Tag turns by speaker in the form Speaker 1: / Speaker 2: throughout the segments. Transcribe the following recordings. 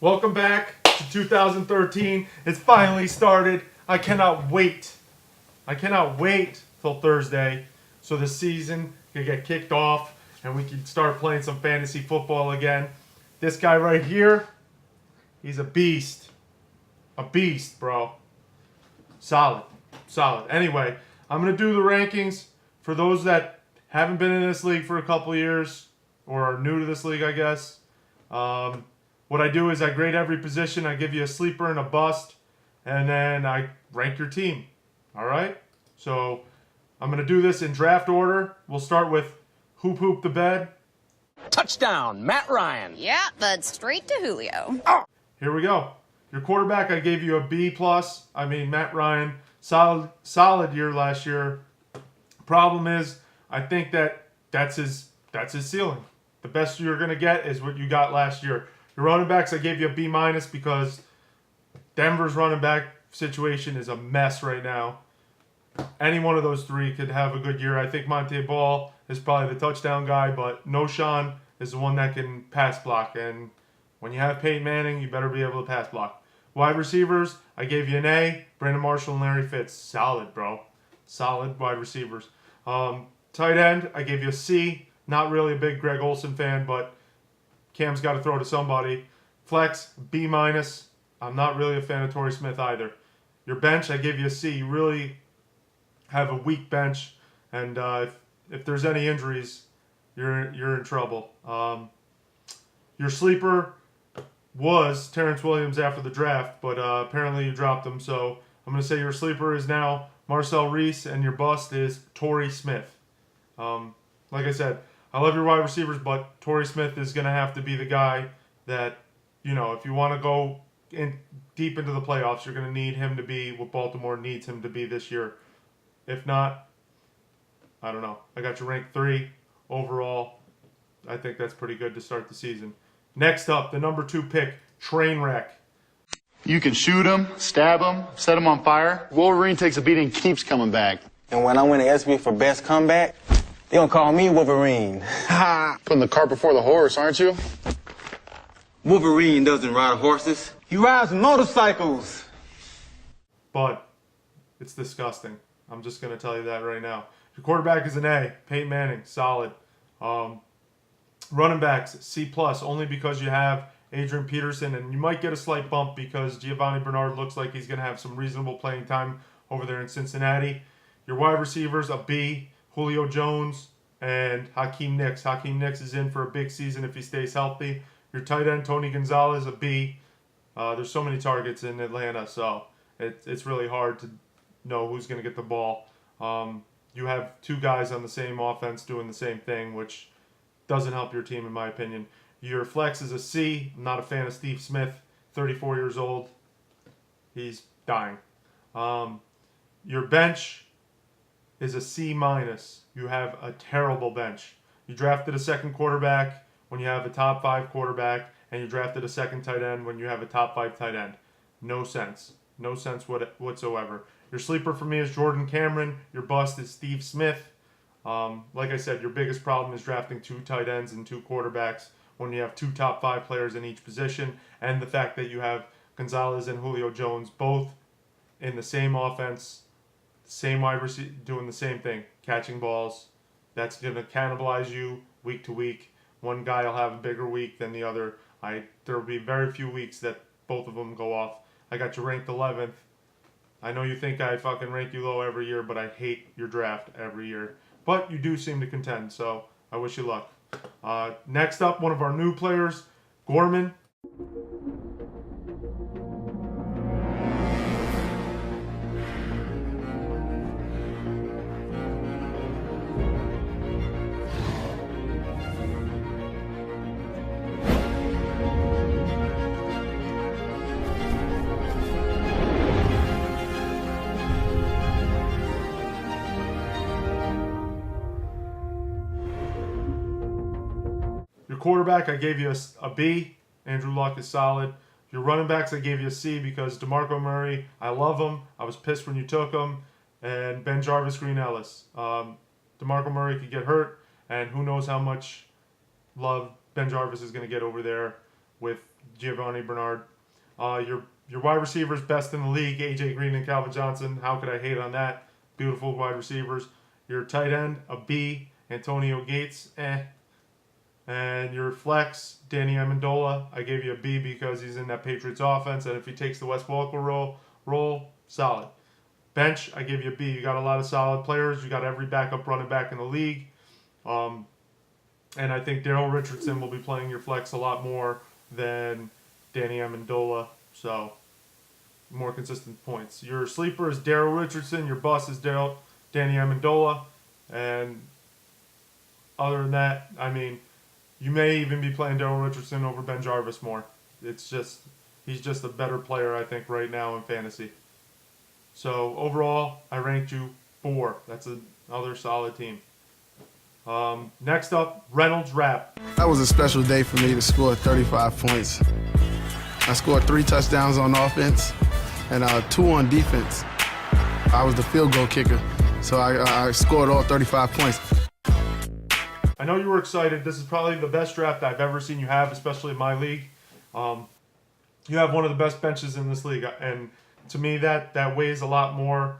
Speaker 1: Welcome back to 2013. It's finally started. I cannot wait. I cannot wait till Thursday so the season can get kicked off and we can start playing some fantasy football again. This guy right here, he's a beast. A beast, bro. Solid. Solid. Anyway, I'm going to do the rankings for those that haven't been in this league for a couple years or are new to this league, I guess. What I do is I grade every position. I give you a sleeper and a bust, and then I rank your team. All right? So I'm going to do this in draft order. We'll start with who pooped the bed.
Speaker 2: Touchdown, Matt Ryan.
Speaker 3: Yeah, but straight to Julio.
Speaker 1: Here we go. Your quarterback, I gave you a B+. I mean, Matt Ryan, solid year last year. Problem is, I think that's his ceiling. The best you're going to get is what you got last year. Your running backs, I gave you a B- because Denver's running back situation is a mess right now. Any one of those three could have a good year. I think Monte Ball is probably the touchdown guy, but Noshan is the one that can pass block. And when you have Peyton Manning, you better be able to pass block. Wide receivers, I gave you an A. Brandon Marshall and Larry Fitz. Solid, bro. Solid wide receivers. Tight end, I gave you a C. Not really a big Greg Olsen fan, but Cam's got to throw to somebody. Flex, B-. I'm not really a fan of Torrey Smith either. Your bench, I gave you a C. You really have a weak bench, and if there's any injuries, you're in trouble. Your sleeper was Terrence Williams after the draft, but apparently you dropped him, so I'm going to say your sleeper is now Marcel Reese, and your bust is Torrey Smith. Like I said, I love your wide receivers, but Torrey Smith is going to have to be the guy that, you know, if you want to go deep into the playoffs, you're going to need him to be what Baltimore needs him to be this year. If not, I don't know. I got you ranked 3 overall. I think that's pretty good to start the season. Next up, the number 2 pick, Trainwreck.
Speaker 4: You can shoot him, stab him, set him on fire. Wolverine takes a beating, keeps coming back.
Speaker 5: And when I win the ESPY for best comeback, they gonna call me Wolverine. Ha!
Speaker 4: Putting the cart before the horse, aren't you?
Speaker 5: Wolverine doesn't ride horses. He rides motorcycles.
Speaker 1: But it's disgusting. I'm just going to tell you that right now. Your quarterback is an A. Peyton Manning, solid. Running backs, C+, only because you have Adrian Peterson, and you might get a slight bump because Giovanni Bernard looks like he's going to have some reasonable playing time over there in Cincinnati. Your wide receivers, a B. Julio Jones and Hakeem Nicks. Hakeem Nicks is in for a big season if he stays healthy. Your tight end, Tony Gonzalez, a B. There's so many targets in Atlanta, so it's really hard to know who's going to get the ball. You have 2 guys on the same offense doing the same thing, which doesn't help your team, in my opinion. Your flex is a C. I'm not a fan of Steve Smith, 34 years old. He's dying. Your bench is a C-. You have a terrible bench. You drafted a second quarterback when you have a top 5 quarterback, and you drafted a second tight end when you have a top 5 tight end. No sense. No sense whatsoever. Your sleeper for me is Jordan Cameron. Your bust is Steve Smith. Like I said, your biggest problem is drafting 2 tight ends and 2 quarterbacks when you have 2 top 5 players in each position, and the fact that you have Gonzalez and Julio Jones both in the same offense, same wide receiver, doing the same thing, catching balls. That's going to cannibalize you week to week. One guy will have a bigger week than the other. There will be very few weeks that both of them go off. I got you ranked 11th. I know you think I fucking rank you low every year, but I hate your draft every year. But you do seem to contend, so I wish you luck. Next up, one of our new players, Gorman. Your quarterback, I gave you a B. Andrew Luck is solid. Your running backs, I gave you a C because DeMarco Murray, I love him. I was pissed when you took him. And Ben Jarvis, Green Ellis. DeMarco Murray could get hurt, and who knows how much love Ben Jarvis is going to get over there with Giovanni Bernard. Your wide receivers best in the league, AJ Green and Calvin Johnson. How could I hate on that? Beautiful wide receivers. Your tight end, a B, Antonio Gates, And your flex, Danny Amendola, I gave you a B because he's in that Patriots offense, and if he takes the Wes Welker role, solid. Bench, I give you a B. You got a lot of solid players. You got every backup running back in the league. And I think Daryl Richardson will be playing your flex a lot more than Danny Amendola. So, more consistent points. Your sleeper is Daryl Richardson. Your bust is Danny Amendola. And other than that, I mean, you may even be playing Daryl Richardson over Ben Jarvis more. It's just, he's just a better player, I think, right now in fantasy. So, overall, I ranked you 4. That's another solid team. Next up, Reynolds Rap.
Speaker 6: That was a special day for me to score 35 points. I scored 3 touchdowns on offense and 2 on defense. I was the field goal kicker, so I scored all 35 points.
Speaker 1: I know you were excited. This is probably the best draft I've ever seen you have, especially in my league. You have one of the best benches in this league, and to me that weighs a lot more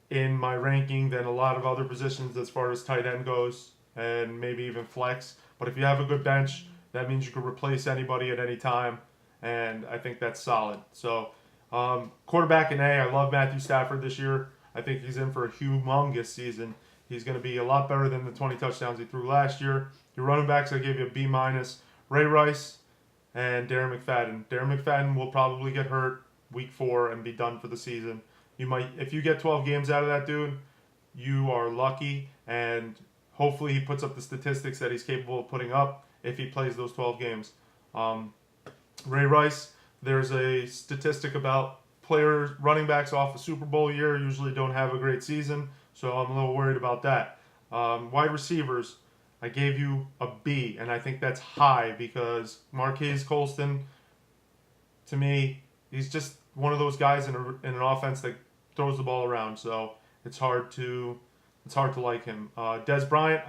Speaker 1: in my ranking than a lot of other positions as far as tight end goes, and maybe even flex. But if you have a good bench, that means you can replace anybody at any time, and I think that's solid. So, quarterback in A, I love Matthew Stafford this year. I think he's in for a humongous season. He's going to be a lot better than the 20 touchdowns he threw last year. Your running backs, I gave you a B-. Ray Rice and Darren McFadden. Darren McFadden will probably get hurt week 4 and be done for the season. You might, if you get 12 games out of that dude, you are lucky, and hopefully he puts up the statistics that he's capable of putting up if he plays those 12 games. Ray Rice, there's a statistic about players, running backs off a Super Bowl year usually don't have a great season, so I'm a little worried about that. Wide receivers, I gave you a B, and I think that's high because Marquise Colston, to me, he's just one of those guys in an offense that throws the ball around, so it's hard to like him. Des Bryant,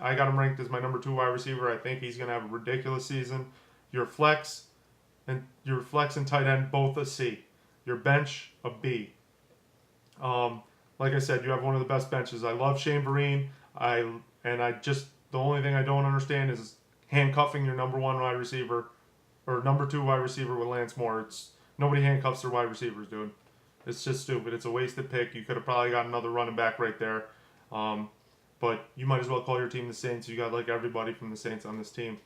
Speaker 1: I got him ranked as my number 2 wide receiver. I think he's going to have a ridiculous season. Your flex and tight end, both a C. Your bench, a B. Like I said, you have one of the best benches. I love Shane Vereen. The only thing I don't understand is handcuffing your number 1 wide receiver or number 2 wide receiver with Lance Moore. Nobody handcuffs their wide receivers, dude. It's just stupid. It's a wasted pick. You could have probably got another running back right there. But you might as well call your team the Saints. You got like everybody from the Saints on this team.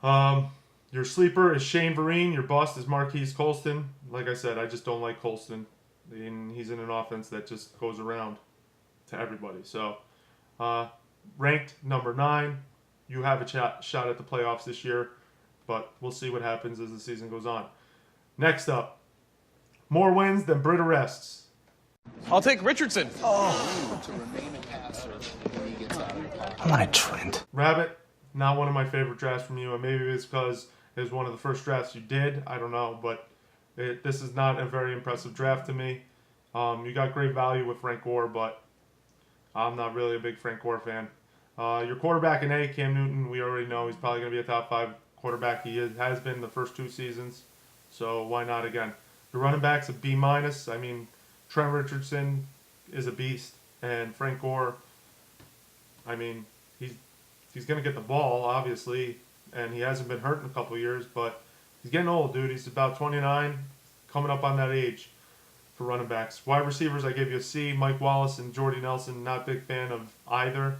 Speaker 1: Your sleeper is Shane Vereen. Your bust is Marquise Colston. Like I said, I just don't like Colston. He's in an offense that just goes around to everybody. So, ranked number 9. You have a shot at the playoffs this year, but we'll see what happens as the season goes on. Next up, more wins than Brit arrests.
Speaker 2: I'll take Richardson.
Speaker 5: I want a Trent.
Speaker 1: Rabbit, not one of my favorite drafts from you, and maybe it's because it was one of the first drafts you did. I don't know, but this is not a very impressive draft to me. You got great value with Frank Gore, but I'm not really a big Frank Gore fan. Your quarterback in A, Cam Newton, we already know he's probably going to be a top 5 quarterback. He has been the first 2 seasons, so why not again? Your running back's a B-. I mean, Trent Richardson is a beast, and Frank Gore, I mean, he's going to get the ball, obviously, and he hasn't been hurt in a couple of years, but he's getting old, dude. He's about 29, coming up on that age for running backs. Wide receivers, I gave you a C. Mike Wallace and Jordy Nelson, not big fan of either.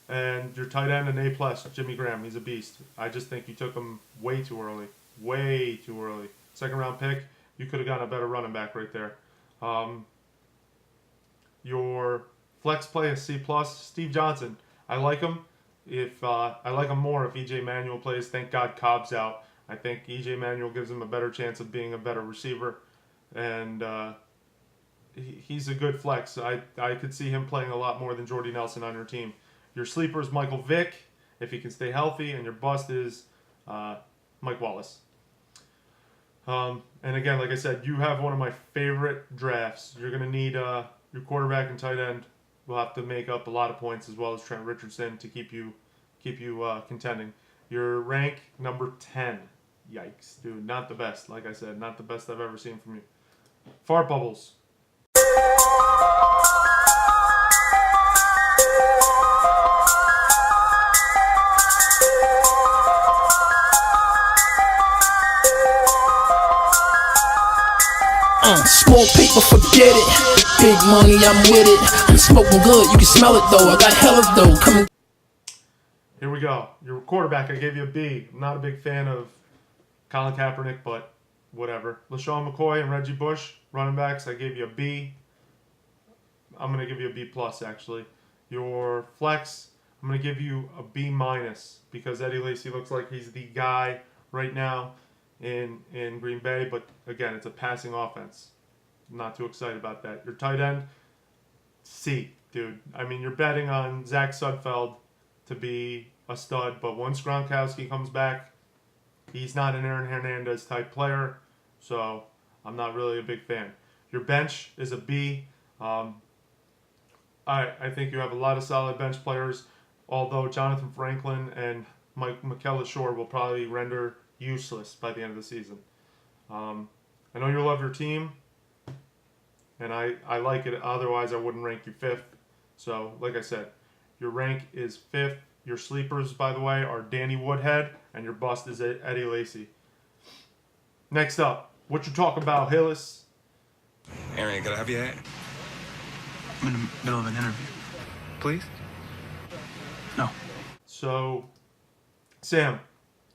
Speaker 1: And your tight end, an A+, Jimmy Graham. He's a beast. I just think you took him way too early. Way too early. Second round pick, you could have gotten a better running back right there. Your flex play is C+. Steve Johnson, I like him. I like him more if E.J. Manuel plays. Thank God Cobb's out. I think E.J. Manuel gives him a better chance of being a better receiver. And he's a good flex. I could see him playing a lot more than Jordy Nelson on your team. Your sleeper is Michael Vick, if he can stay healthy. And your bust is Mike Wallace. And again, like I said, you have one of my favorite drafts. You're going to need your quarterback and tight end will have to make up a lot of points, as well as Trent Richardson, to keep you contending. Your rank number 10. Yikes, dude. Not the best. Like I said, not the best I've ever seen from you. Fart bubbles.
Speaker 7: Small paper, forget it. Big money, I'm with it. I'm smoking good, you can smell it though. I got hella dough coming.
Speaker 1: Here we go. Your quarterback, I gave you a B. I'm not a big fan of Colin Kaepernick, but whatever. LaShawn McCoy and Reggie Bush, running backs, I gave you a B. I'm going to give you a B plus, actually. Your flex, I'm going to give you a B minus because Eddie Lacy looks like he's the guy right now in Green Bay, but again, it's a passing offense. I'm not too excited about that. Your tight end, C, dude. I mean, you're betting on Zach Sudfeld to be a stud, but once Gronkowski comes back, he's not an Aaron Hernandez type player, so I'm not really a big fan. Your bench is a B. I think you have a lot of solid bench players, although Jonathan Franklin and Mike McKellar will probably render useless by the end of the season. I know you love your team, and I like it. Otherwise, I wouldn't rank you 5th. So, like I said, your rank is 5th. Your sleepers, by the way, are Danny Woodhead, and your bust is Eddie Lacy. Next up, what you talking about, Hillis?
Speaker 2: Aaron, can I have your hat?
Speaker 8: I'm in the middle of an interview. Please? No.
Speaker 1: So, Sam,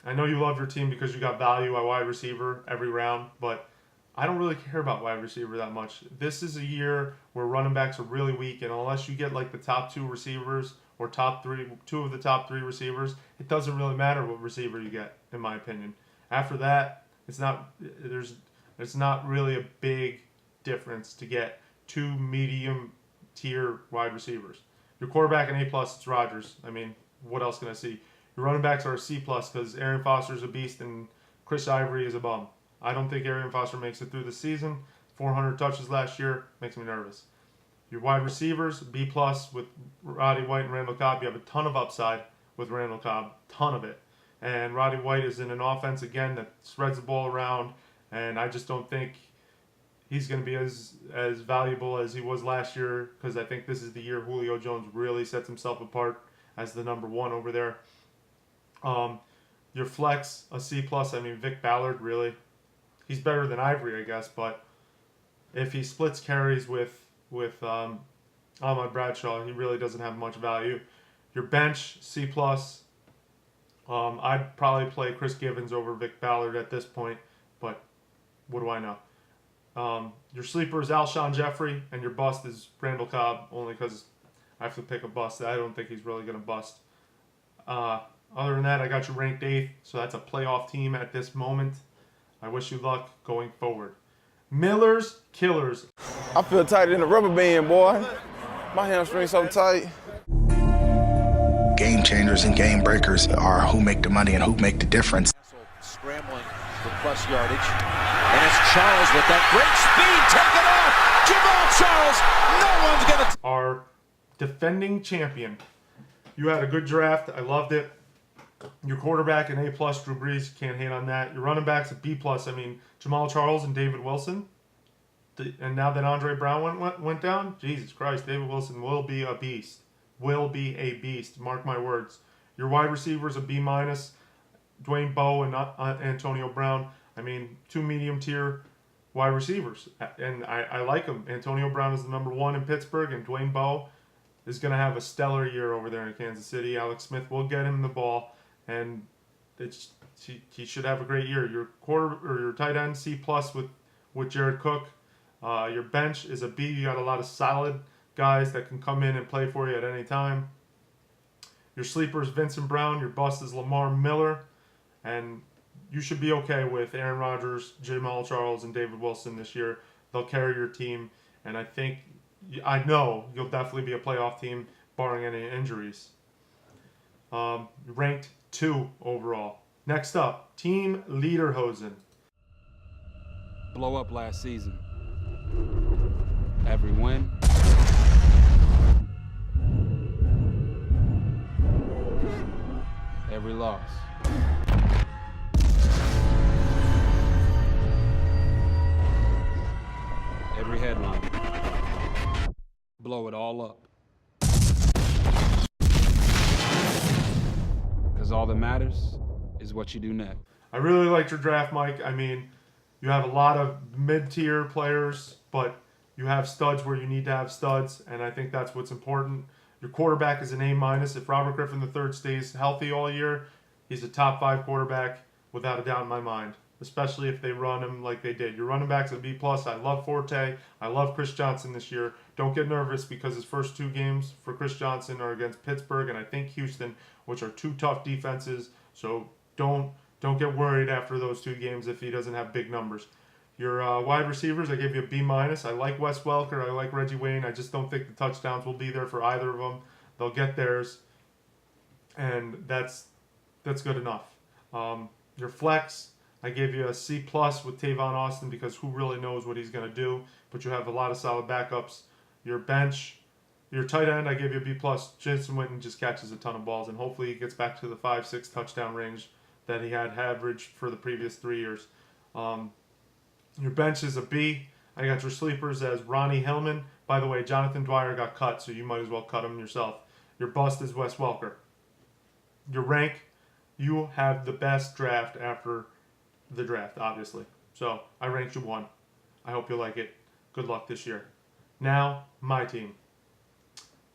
Speaker 1: I know you love your team because you got value at wide receiver every round, but I don't really care about wide receiver that much. This is a year where running backs are really weak, and unless you get like the top 2 receivers or two of the top 3 receivers, it doesn't really matter what receiver you get, in my opinion. After that, it's not really a big difference to get 2 medium tier wide receivers. Your quarterback an A+, it's Rodgers. I mean, what else can I see? Your running backs are a C+ because Arian Foster's a beast and Chris Ivory is a bum. I don't think Arian Foster makes it through the season. 400 touches last year makes me nervous. Your wide receivers, B+ with Roddy White and Randall Cobb. You have a ton of upside with Randall Cobb, ton of it. And Roddy White is in an offense, again, that spreads the ball around, and I just don't think he's going to be as valuable as he was last year because I think this is the year Julio Jones really sets himself apart as the number 1 over there. Your flex, a C+. I mean, Vic Ballard, really. He's better than Ivory, I guess, but if he splits carries with Ahmad Bradshaw, he really doesn't have much value. Your bench, C+. I'd probably play Chris Givens over Vic Ballard at this point, but what do I know? Your sleeper is Alshon Jeffrey, and your bust is Randall Cobb, only because I have to pick a bust. I don't think he's really going to bust. Other than that, I got you ranked 8th, so that's a playoff team at this moment. I wish you luck going forward. Miller's Killers.
Speaker 9: I feel tighter than a rubber band, boy. My hamstring's so tight.
Speaker 10: Game changers and game breakers are who make the money and who make the difference.
Speaker 11: Scrambling for plus yardage. And it's Charles with that great speed. Take it off. Jamal Charles. No one's going to.
Speaker 1: Our defending champion. You had a good draft. I loved it. Your quarterback, an A+, Drew Brees. Can't hate on that. Your running backs, a B+. I mean, Jamal Charles and David Wilson. And now that Andre Brown went down, Jesus Christ, David Wilson will be a beast. Will be a beast. Mark my words. Your wide receivers, a B-. Dwayne Bowe and Antonio Brown. I mean, 2 medium-tier wide receivers. And I like them. Antonio Brown is the number 1 in Pittsburgh, and Dwayne Bowe is going to have a stellar year over there in Kansas City. Alex Smith will get him the ball, and he should have a great year. Your tight end, C+ with Jared Cook. Your bench is a B. You got a lot of solid guys that can come in and play for you at any time. Your sleeper is Vincent Brown. Your bust is Lamar Miller. And you should be okay with Aaron Rodgers, Jamal Charles, and David Wilson this year. They'll carry your team. And I know you'll definitely be a playoff team barring any injuries. Ranked 2 overall. Next up, Team Lederhosen.
Speaker 12: Blow up last season. Every win. every loss. Every headline. Blow it all up. Because all that matters is what you do next.
Speaker 1: I really liked your draft, Mike. I mean, you have a lot of mid-tier players, but you have studs where you need to have studs, and I think that's what's important. Your quarterback is an A-. If Robert Griffin III stays healthy all year, he's a top 5 quarterback without a doubt in my mind, especially if they run him like they did. Your running back's a B+. I love Forte. I love Chris Johnson this year. Don't get nervous because his first 2 games for Chris Johnson are against Pittsburgh and I think Houston, which are 2 tough defenses. So don't get worried after those 2 games if he doesn't have big numbers. Your wide receivers, I gave you a B-. I like Wes Welker. I like Reggie Wayne. I just don't think the touchdowns will be there for either of them. They'll get theirs, and that's good enough. Your flex, I gave you a C+ with Tavon Austin because who really knows what he's going to do, but you have a lot of solid backups. Your bench, your tight end, I gave you a B+. Jason Witten just catches a ton of balls, and hopefully he gets back to the 5-6 touchdown range that he had averaged for the previous 3 years. Your bench is a B. I got your sleepers as Ronnie Hillman. By the way, Jonathan Dwyer got cut, so you might as well cut him yourself. Your bust is Wes Welker. Your rank, you have the best draft after the draft, obviously. So I ranked you 1. I hope you like it. Good luck this year. Now, my team.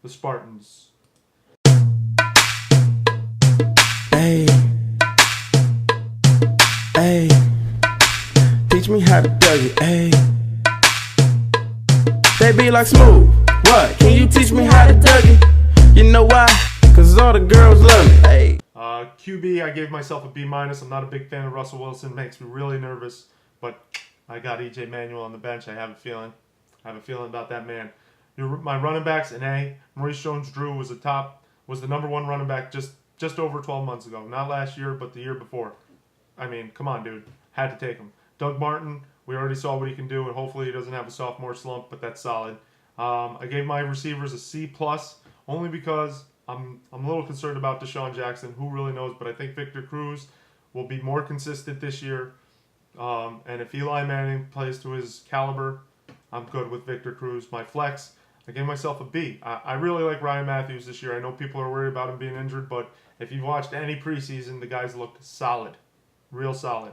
Speaker 1: The Spartans.
Speaker 7: Hey. Hey. Teach me how to dug it, ayy. They be like smooth, what? Can you teach me how to dug it? You know why? Cause all the girls love me, ayy.
Speaker 1: QB, I gave myself a B-. I'm not a big fan of Russell Wilson. Makes me really nervous. But I got E.J. Manuel on the bench. I have a feeling. About that man. My running backs, an A. Maurice Jones-Drew was the number 1 running back just over 12 months ago. Not last year, but the year before. I mean, come on, dude. Had to take him. Doug Martin, we already saw what he can do, and hopefully he doesn't have a sophomore slump, but that's solid. I gave my receivers a C+, only because I'm a little concerned about Deshaun Jackson. Who really knows? But I think Victor Cruz will be more consistent this year. And if Eli Manning plays to his caliber, I'm good with Victor Cruz. My flex, I gave myself a B. I really like Ryan Matthews this year. I know people are worried about him being injured, but if you've watched any preseason, the guys look solid. Real solid.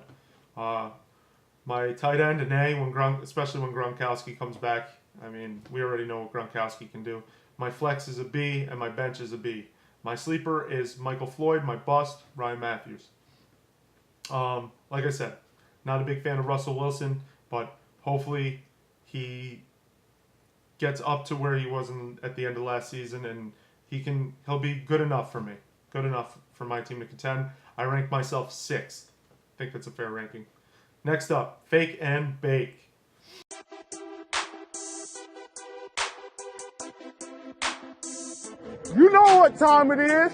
Speaker 1: My tight end, an A, especially when Gronkowski comes back. I mean, we already know what Gronkowski can do. My flex is a B, and my bench is a B. My sleeper is Michael Floyd. My bust, Ryan Matthews. Like I said, not a big fan of Russell Wilson, but hopefully he gets up to where he was at the end of last season, and he'll be good enough for me. Good enough for my team to contend. I rank myself 6th. I think that's a fair ranking. Next up, Fake and Bake.
Speaker 9: You know what time it is.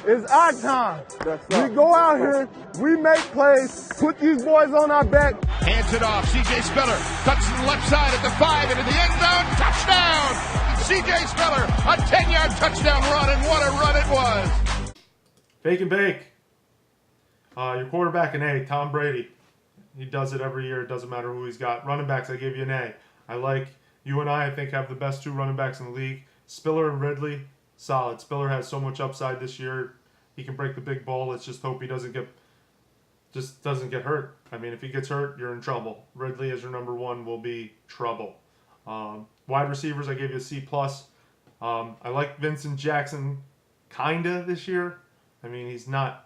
Speaker 9: It's our time. We go out here, we make plays, put these boys on our back.
Speaker 13: Hands it off. C.J. Spiller cuts to the left side at the 5 into the end zone. Touchdown! C.J. Spiller, a 10-yard touchdown run, and what a run it was.
Speaker 1: Fake and Bake. Your quarterback, an A, Tom Brady. He does it every year. It doesn't matter who he's got. Running backs, I gave you an A. I like you and I think, have the best 2 running backs in the league. Spiller and Ridley, solid. Spiller has so much upside this year. He can break the big ball. Let's just hope he doesn't get hurt. I mean, if he gets hurt, you're in trouble. Ridley as your number 1 will be trouble. Wide receivers, I gave you a C+. I like Vincent Jackson kinda this year. I mean, he's not.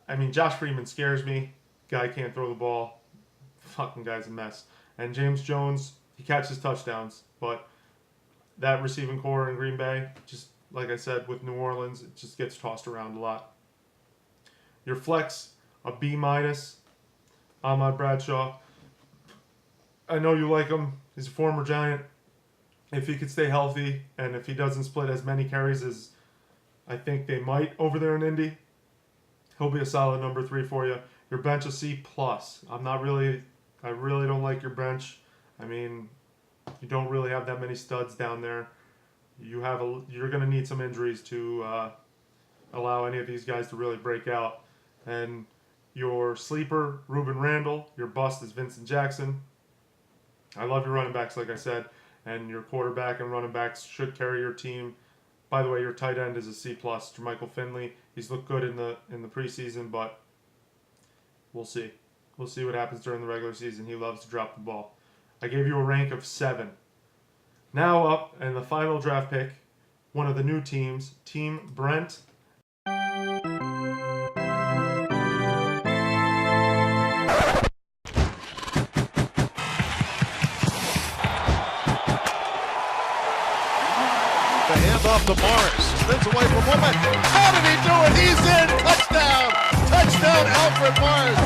Speaker 1: I mean, Josh Freeman scares me. Guy can't throw the ball. Fucking guy's a mess. And James Jones, he catches touchdowns, but that receiving core in Green Bay, just like I said with New Orleans, it just gets tossed around a lot. Your flex, a B-, Ahmad Bradshaw. I know you like him. He's a former Giant. If he could stay healthy, and if he doesn't split as many carries as I think they might over there in Indy, he'll be a solid number 3 for you. Your bench a C+. I really don't like your bench. I mean, you don't really have that many studs down there. You're going to need some injuries to allow any of these guys to really break out. And your sleeper, Ruben Randall. Your bust is Vincent Jackson. I love your running backs, like I said. And your quarterback and running backs should carry your team. By the way, your tight end is a C+. Jermichael Finley. He's looked good in the preseason, but we'll see. We'll see what happens during the regular season. He loves to drop the ball. I gave you a rank of 7. Now up, and the final draft pick, one of the new teams, Team Brent.
Speaker 13: The handoff to Morris. Spins away from Woman. How did he do it? He's in. Touchdown. Touchdown, Alfred Morris.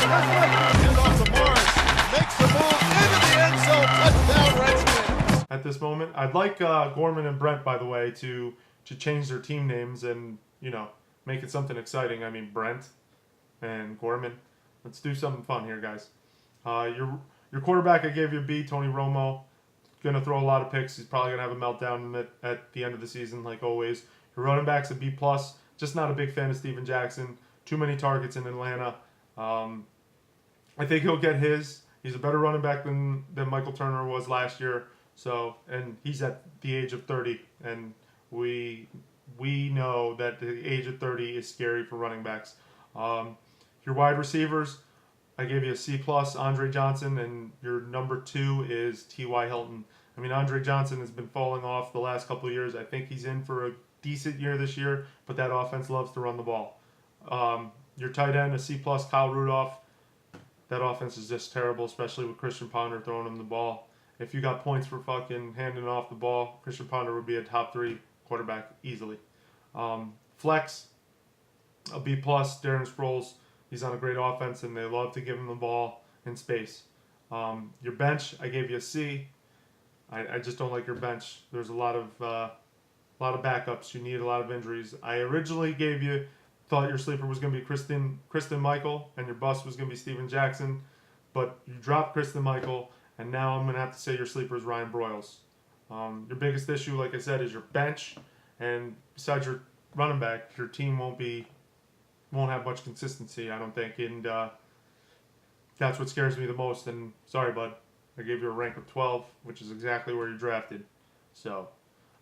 Speaker 13: Handoff to Morris. Makes the move into the end zone. Touchdown, Redskins.
Speaker 1: At this moment, I'd like Gorman and Brent, by the way, to change their team names and, make it something exciting. I mean, Brent and Gorman. Let's do something fun here, guys. Your quarterback, I gave you a B, Tony Romo. Going to throw a lot of picks. He's probably going to have a meltdown at the end of the season, like always. Your running back's a B+. Just not a big fan of Steven Jackson. Too many targets in Atlanta. I think he'll get his. He's a better running back than Michael Turner was last year. So, and he's at the age of 30, and we know that the age of 30 is scary for running backs. Your wide receivers, I gave you a C+, Andre Johnson, and your number 2 is T.Y. Hilton. I mean, Andre Johnson has been falling off the last couple of years. I think he's in for a decent year this year, but that offense loves to run the ball. Your tight end, a C+, Kyle Rudolph. That offense is just terrible, especially with Christian Ponder throwing him the ball. If you got points for fucking handing off the ball, Christian Ponder would be a top 3 quarterback easily. Flex, a B+, Darren Sproles. He's on a great offense, and they love to give him the ball in space. Your bench, I gave you a C. I just don't like your bench. There's a lot of backups. You need a lot of injuries. I originally thought your sleeper was going to be Kristen Michael, and your bust was going to be Steven Jackson, but you dropped Kristen Michael, and now I'm going to have to say your sleeper is Ryan Broyles. Your biggest issue, like I said, is your bench, and besides your running back, your team won't have much consistency, I don't think, and that's what scares me the most. And sorry, bud, I gave you a rank of 12, which is exactly where you drafted. So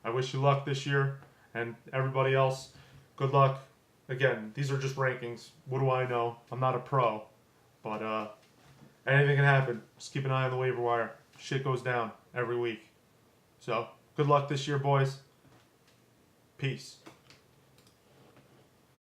Speaker 1: I wish you luck this year, and everybody else, good luck. Again, these are just rankings. What do I know? I'm not a pro, but anything can happen. Just keep an eye on the waiver wire. Shit goes down every week. So good luck this year, boys. Peace.